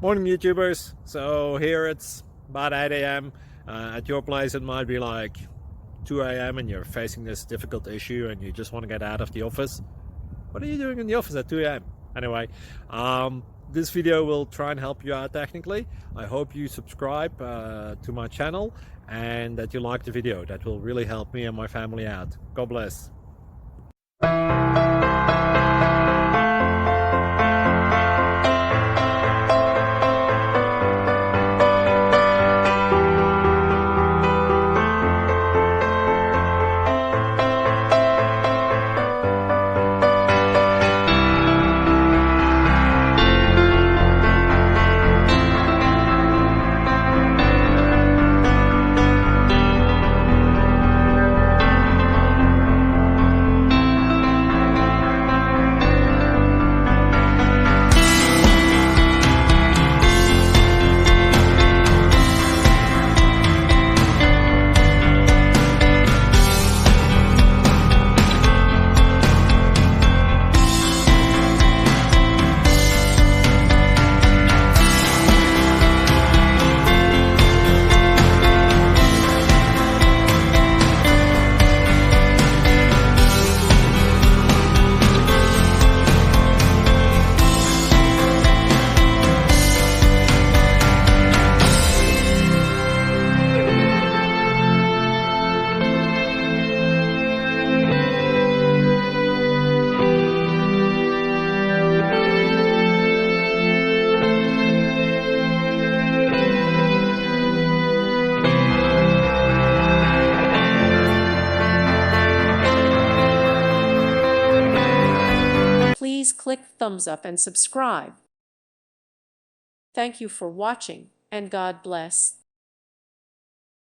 Morning YouTubers. So here it's about 8 a.m. At your place it might be like 2 a.m. and you're facing this difficult issue and you just want to get out of the office. What are you doing in the office at 2 a.m.? Anyway, this video will try and help you out technically. I hope you subscribe to my channel and that you like the video. That will really help me and my family out. God bless. Please click thumbs up and subscribe. Thank you for watching, and God bless.